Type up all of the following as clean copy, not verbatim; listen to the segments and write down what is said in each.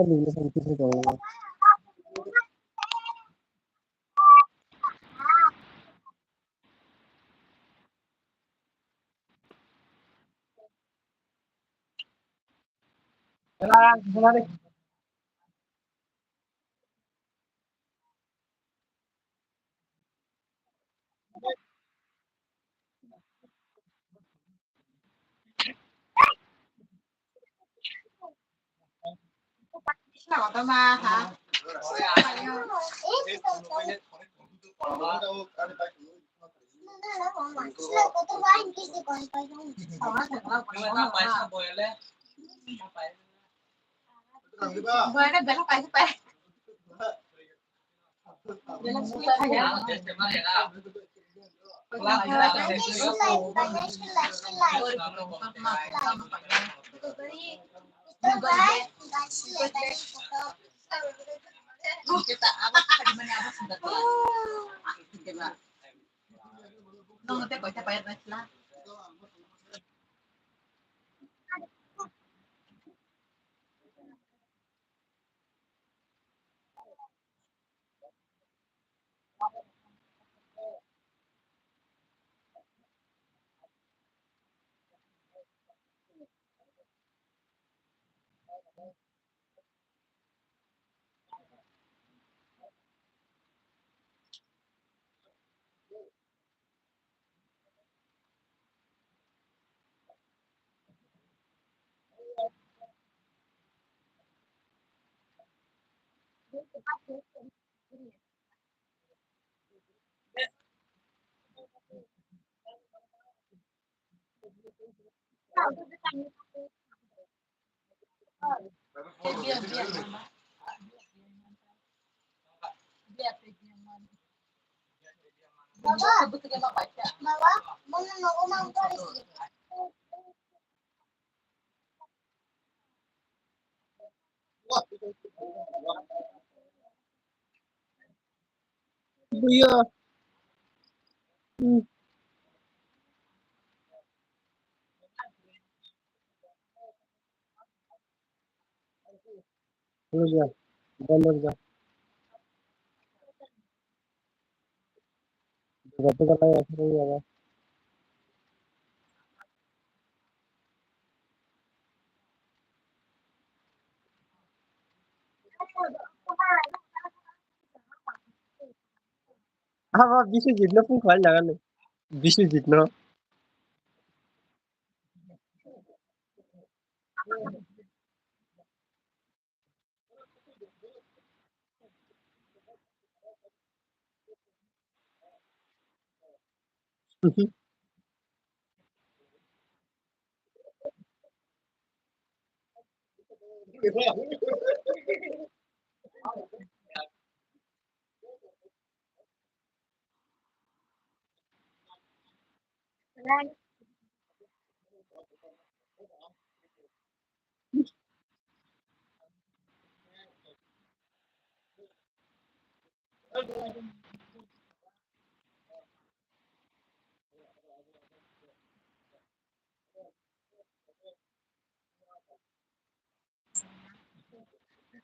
mình không biết rồi. Đi. Nào tao ma hả? Bây giờ bây giờ bây giờ gặp cái này bây giờ apa Biswajit pun khal jangan Biswajit no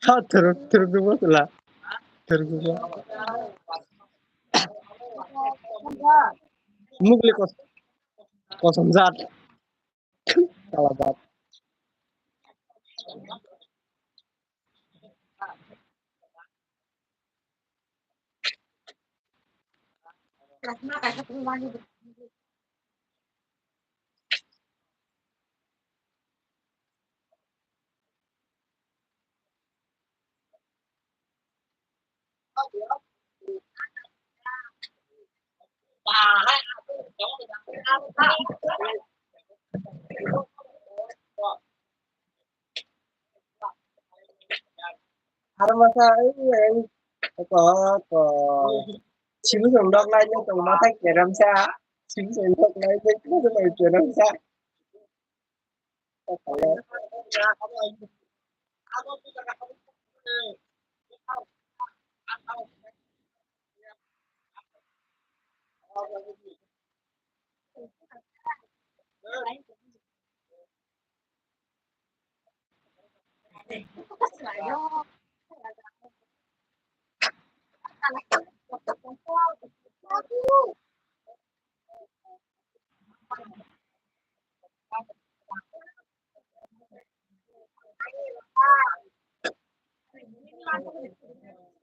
ha terus lah terus mugli kosong zat Salah banget. Ada masa ini yang có chín thường đông nay nhưng tổng nó thách để làm sao chín thường đông nay nhưng không phải chuyển làm sao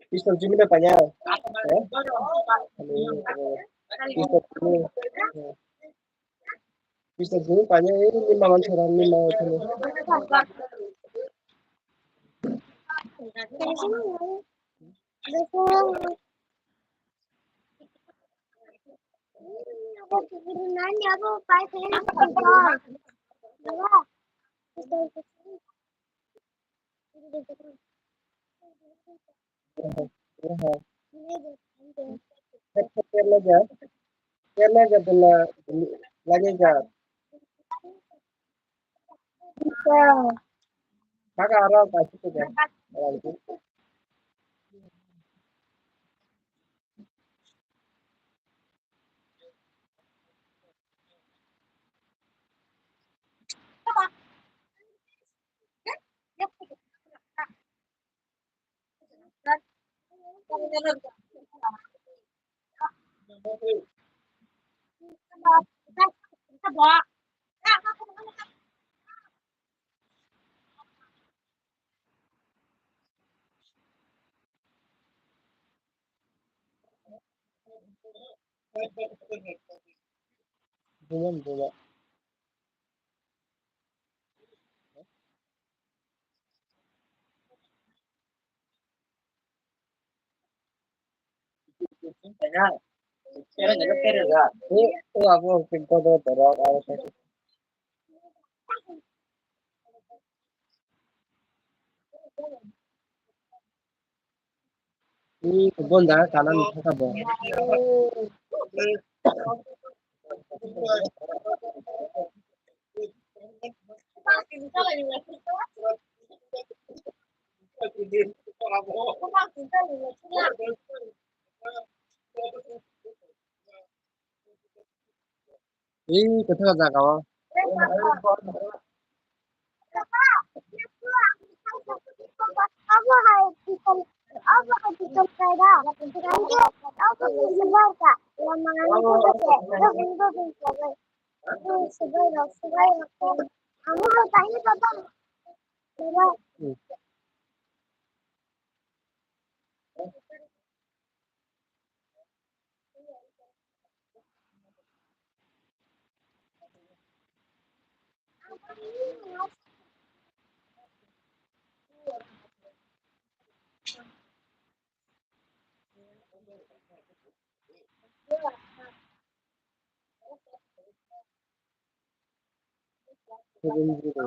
Pistol Jimmy udah banyak ya Pistol Jimmy banyak ini 5 orang 5 orang Kerala adalah lagi kan bisa kakak arah kasih tuh kan orang itu belum belum itu aku pintu tuh terus harus ini kebun dah kanan kita bawa ini kita kerja kawan turun gitu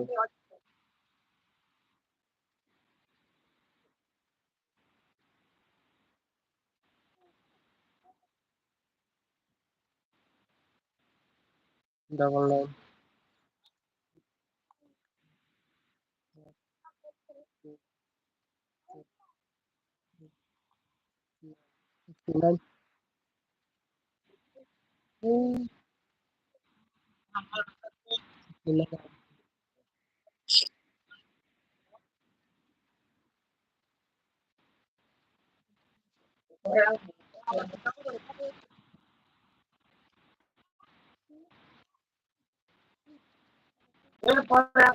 udah mulai sembilan sembilan Pero para